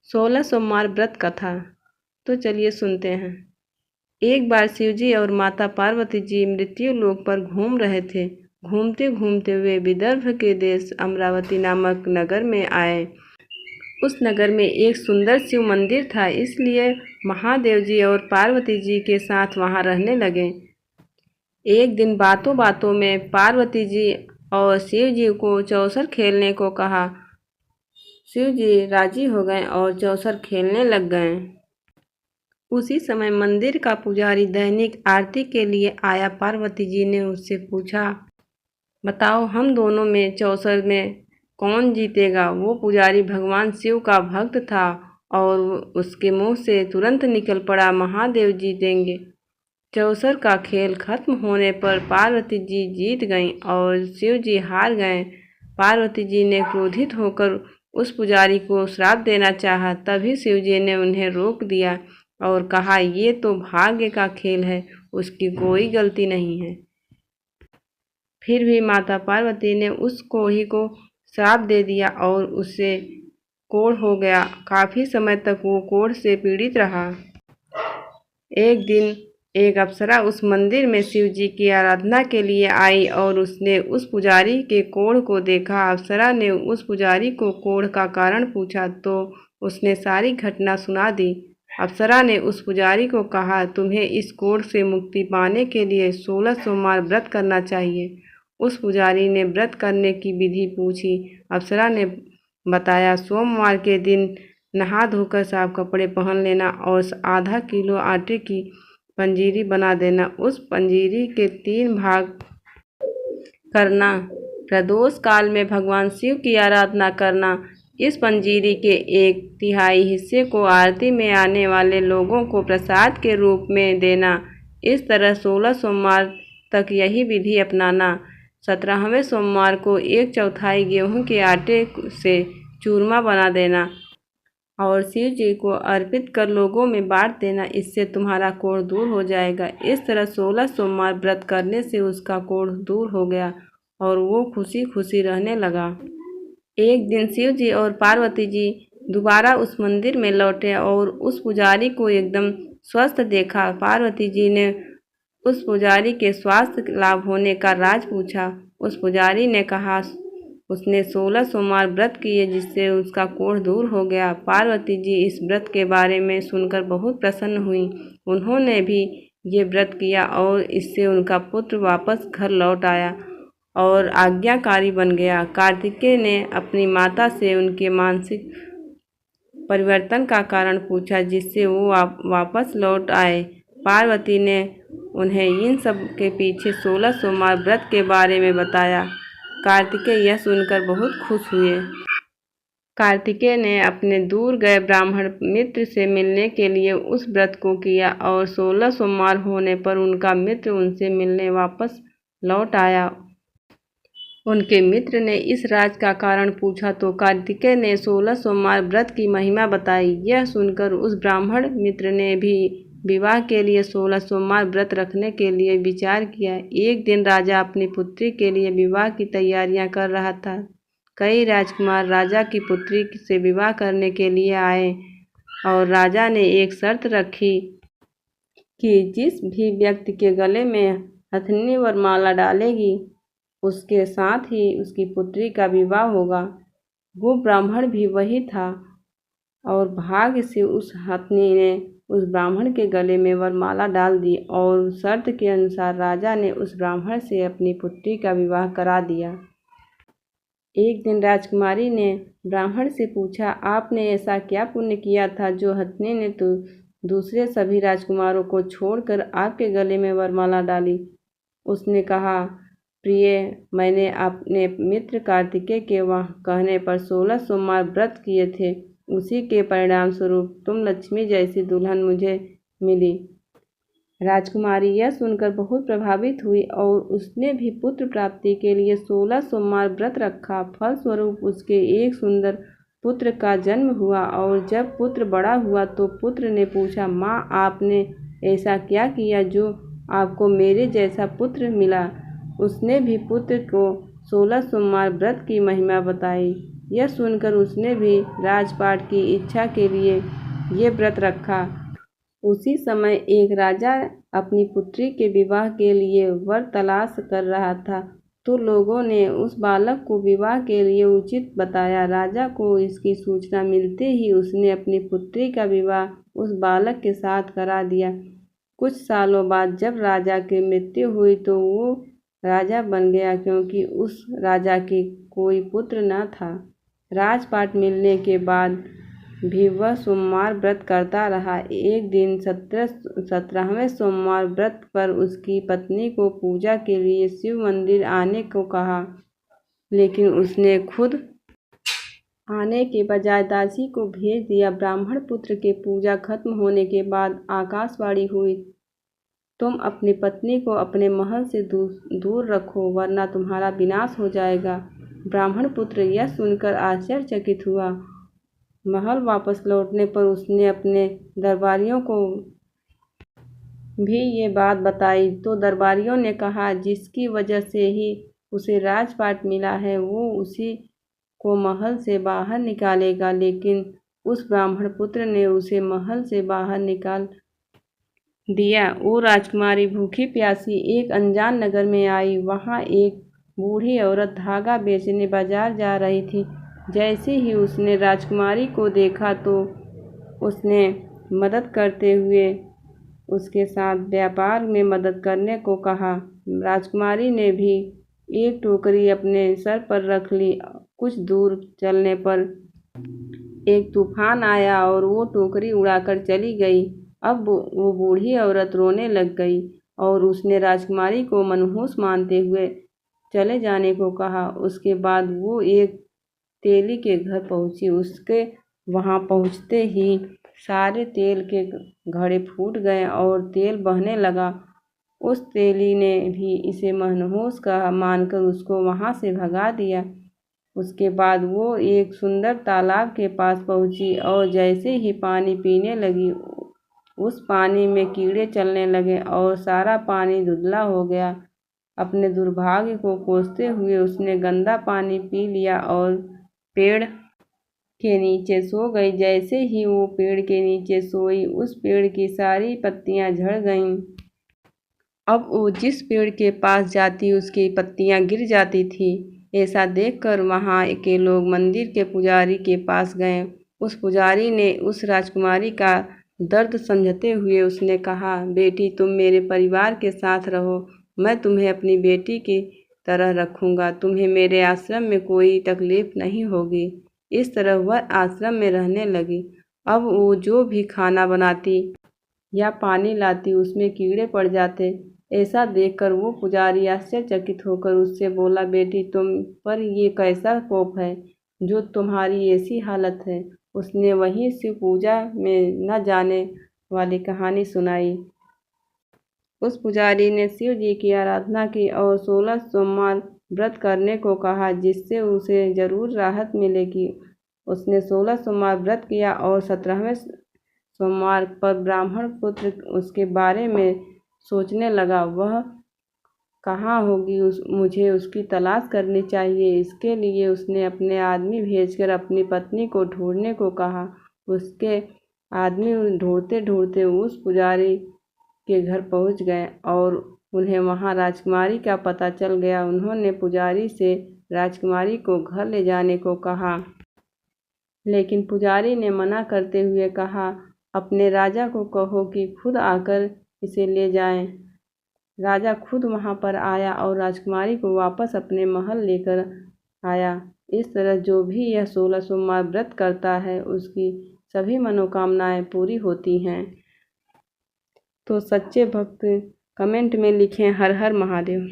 16 सोमवार व्रत कथा। तो चलिए सुनते हैं। एक बार शिवजी और माता पार्वती जी मृत्यु लोक पर घूम रहे थे। घूमते घूमते वे विदर्भ के देश अमरावती नामक नगर में आए। उस नगर में एक सुंदर शिव मंदिर था, इसलिए महादेव जी और पार्वती जी के साथ वहां रहने लगे। एक दिन बातों बातों में पार्वती जी और शिव जी को चौसर खेलने को कहा। शिव जी राजी हो गए और चौसर खेलने लग गए। उसी समय मंदिर का पुजारी दैनिक आरती के लिए आया। पार्वती जी ने उससे पूछा, बताओ हम दोनों में चौसर में कौन जीतेगा। वो पुजारी भगवान शिव का भक्त था और उसके मुंह से तुरंत निकल पड़ा, महादेव जीतेंगे। चौसर का खेल खत्म होने पर पार्वती जी जीत गईं और शिव जी हार गए। पार्वती जी ने क्रोधित होकर उस पुजारी को श्राप देना चाहा, तभी शिव जी ने उन्हें रोक दिया और कहा, ये तो भाग्य का खेल है, उसकी कोई गलती नहीं है। फिर भी माता पार्वती ने उस कोढ़ी को श्राप दे दिया और उससे कोढ़ हो गया। काफी समय तक वो कोढ़ से पीड़ित रहा। एक दिन एक अप्सरा उस मंदिर में शिव जी की आराधना के लिए आई और उसने उस पुजारी के कोढ़ को देखा। अप्सरा ने उस पुजारी को कोढ़ का कारण पूछा तो उसने सारी घटना सुना दी। अप्सरा ने उस पुजारी को कहा, तुम्हें इस कोढ़ से मुक्ति पाने के लिए 16 सोमवार व्रत करना चाहिए। उस पुजारी ने व्रत करने की विधि पूछी। अप्सरा ने बताया, सोमवार के दिन नहा धोकर साफ कपड़े पहन लेना और आधा किलो आटे की पंजीरी बना देना। उस पंजीरी के 3 भाग करना। प्रदोष काल में भगवान शिव की आराधना करना। इस पंजीरी के 1/3 हिस्से को आरती में आने वाले लोगों को प्रसाद के रूप में देना। इस तरह 16 सोमवार तक यही विधि अपनाना। 17वें सोमवार को 1/4 गेहूं के आटे से चूरमा बना देना और शिव जी को अर्पित कर लोगों में बांट देना। इससे तुम्हारा कोढ़ दूर हो जाएगा। इस तरह 16 सोमवार व्रत करने से उसका कोढ़ दूर हो गया और वो खुशी खुशी रहने लगा। एक दिन शिव जी और पार्वती जी दोबारा उस मंदिर में लौटे और उस पुजारी को एकदम स्वस्थ देखा। पार्वती जी ने उस पुजारी के स्वास्थ्य लाभ होने का राज पूछा। उस पुजारी ने कहा, उसने 16 सोमवार व्रत किए जिससे उसका कोढ़ दूर हो गया। पार्वती जी इस व्रत के बारे में सुनकर बहुत प्रसन्न हुई। उन्होंने भी ये व्रत किया और इससे उनका पुत्र वापस घर लौट आया और आज्ञाकारी बन गया। कार्तिकेय ने अपनी माता से उनके मानसिक परिवर्तन का कारण पूछा जिससे वो वापस लौट आए। पार्वती ने उन्हें इन सब के पीछे 16 सोमवार व्रत के बारे में बताया। कार्तिकेय यह सुनकर बहुत खुश हुए। कार्तिकेय ने अपने दूर गए ब्राह्मण मित्र से मिलने के लिए उस व्रत को किया और 16 सोमवार होने पर उनका मित्र उनसे मिलने वापस लौट आया। उनके मित्र ने इस राज का कारण पूछा तो कार्तिकेय ने 16 सोमवार व्रत की महिमा बताई। यह सुनकर उस ब्राह्मण मित्र ने भी विवाह के लिए 16 सोमवार व्रत रखने के लिए विचार किया। एक दिन राजा अपनी पुत्री के लिए विवाह की तैयारियां कर रहा था। कई राजकुमार राजा की पुत्री से विवाह करने के लिए आए और राजा ने एक शर्त रखी कि जिस भी व्यक्ति के गले में हथनी वरमाला डालेगी उसके साथ ही उसकी पुत्री का विवाह होगा। वो ब्राह्मण भी वही था और भाग्य से उस हथनी ने उस ब्राह्मण के गले में वरमाला डाल दी और शर्त के अनुसार राजा ने उस ब्राह्मण से अपनी पुत्री का विवाह करा दिया। एक दिन राजकुमारी ने ब्राह्मण से पूछा, आपने ऐसा क्या पुण्य किया था जो हथनी ने तो दूसरे सभी राजकुमारों को छोड़कर आपके गले में वरमाला डाली। उसने कहा, प्रिय, मैंने अपने मित्र कार्तिकेय के कहने पर 16 सोमवार व्रत किए थे। उसी के परिणाम स्वरूप तुम लक्ष्मी जैसी दुल्हन मुझे मिली। राजकुमारी यह सुनकर बहुत प्रभावित हुई और उसने भी पुत्र प्राप्ति के लिए 16 सोमवार व्रत रखा। फलस्वरूप उसके एक सुंदर पुत्र का जन्म हुआ और जब पुत्र बड़ा हुआ तो पुत्र ने पूछा, माँ, आपने ऐसा क्या किया जो आपको मेरे जैसा पुत्र मिला। उसने भी पुत्र को 16 सोमवार व्रत की महिमा बताई। यह सुनकर उसने भी राजपाट की इच्छा के लिए ये व्रत रखा। उसी समय एक राजा अपनी पुत्री के विवाह के लिए वर तलाश कर रहा था, तो लोगों ने उस बालक को विवाह के लिए उचित बताया। राजा को इसकी सूचना मिलते ही उसने अपनी पुत्री का विवाह उस बालक के साथ करा दिया। कुछ सालों बाद जब राजा की मृत्यु हुई तो वो राजा बन गया, क्योंकि उस राजा के कोई पुत्र न था। राजपाट मिलने के बाद भी वह सोमवार व्रत करता रहा। एक दिन 17वें सोमवार व्रत पर उसकी पत्नी को पूजा के लिए शिव मंदिर आने को कहा, लेकिन उसने खुद आने के बजाय दासी को भेज दिया। ब्राह्मण पुत्र के पूजा खत्म होने के बाद आकाशवाणी हुई, तुम अपनी पत्नी को अपने महल से दूर रखो, वरना तुम्हारा विनाश हो जाएगा। ब्राह्मण पुत्र यह सुनकर आश्चर्यचकित हुआ। महल वापस लौटने पर उसने अपने दरबारियों को भी ये बात बताई, तो दरबारियों ने कहा, जिसकी वजह से ही उसे राजपाट मिला है, वो उसी को महल से बाहर निकालेगा। लेकिन उस ब्राह्मण पुत्र ने उसे महल से बाहर निकाल दिया। वो राजकुमारी भूखी प्यासी एक अनजान नगर में आई। वहाँ एक बूढ़ी औरत धागा बेचने बाजार जा रही थी। जैसे ही उसने राजकुमारी को देखा तो उसने मदद करते हुए उसके साथ व्यापार में मदद करने को कहा। राजकुमारी ने भी एक टोकरी अपने सर पर रख ली। कुछ दूर चलने पर एक तूफान आया और वो टोकरी उड़ाकर चली गई। अब वो बूढ़ी औरत रोने लग गई और उसने राजकुमारी को मनहूस मानते हुए चले जाने को कहा। उसके बाद वो एक तेली के घर पहुंची। उसके वहां पहुंचते ही सारे तेल के घड़े फूट गए और तेल बहने लगा। उस तेली ने भी इसे मनहूस का मानकर उसको वहां से भगा दिया। उसके बाद वो एक सुंदर तालाब के पास पहुंची और जैसे ही पानी पीने लगी, उस पानी में कीड़े चलने लगे और सारा पानी धुंधला हो गया। अपने दुर्भाग्य को कोसते हुए उसने गंदा पानी पी लिया और पेड़ के नीचे सो गई। जैसे ही वो पेड़ के नीचे सोई, उस पेड़ की सारी पत्तियां झड़ गईं। अब वो जिस पेड़ के पास जाती उसकी पत्तियां गिर जाती थी। ऐसा देखकर वहां के लोग मंदिर के पुजारी के पास गए। उस पुजारी ने उस राजकुमारी का दर्द समझते हुए उसने कहा, बेटी तुम मेरे परिवार के साथ रहो, मैं तुम्हें अपनी बेटी की तरह रखूंगा। तुम्हें मेरे आश्रम में कोई तकलीफ नहीं होगी। इस तरह वह आश्रम में रहने लगी। अब वो जो भी खाना बनाती या पानी लाती उसमें कीड़े पड़ जाते। ऐसा देखकर वो पुजारी आश्चर्यचकित होकर उससे बोला, बेटी तुम पर ये कैसा कोप है जो तुम्हारी ऐसी हालत है। उसने वहीं शिव पूजा में न जाने वाली कहानी सुनाई। उस पुजारी ने शिव जी की आराधना की और 16 सोमवार व्रत करने को कहा, जिससे उसे जरूर राहत मिलेगी। उसने 16 सोमवार व्रत किया और 17वें सोमवार पर ब्राह्मण पुत्र उसके बारे में सोचने लगा। वह कहाँ होगी, मुझे उसकी तलाश करनी चाहिए। इसके लिए उसने अपने आदमी भेजकर अपनी पत्नी को ढूंढने को कहा। उसके आदमी ढूंढते ढूंढते उस पुजारी के घर पहुंच गए और उन्हें वहां राजकुमारी का पता चल गया। उन्होंने पुजारी से राजकुमारी को घर ले जाने को कहा, लेकिन पुजारी ने मना करते हुए कहा, अपने राजा को कहो कि खुद आकर इसे ले जाएं। राजा खुद वहां पर आया और राजकुमारी को वापस अपने महल लेकर आया। इस तरह जो भी यह 16 सोमवार व्रत करता है उसकी सभी मनोकामनाएं पूरी होती हैं। तो सच्चे भक्त कमेंट में लिखें हर हर महादेव।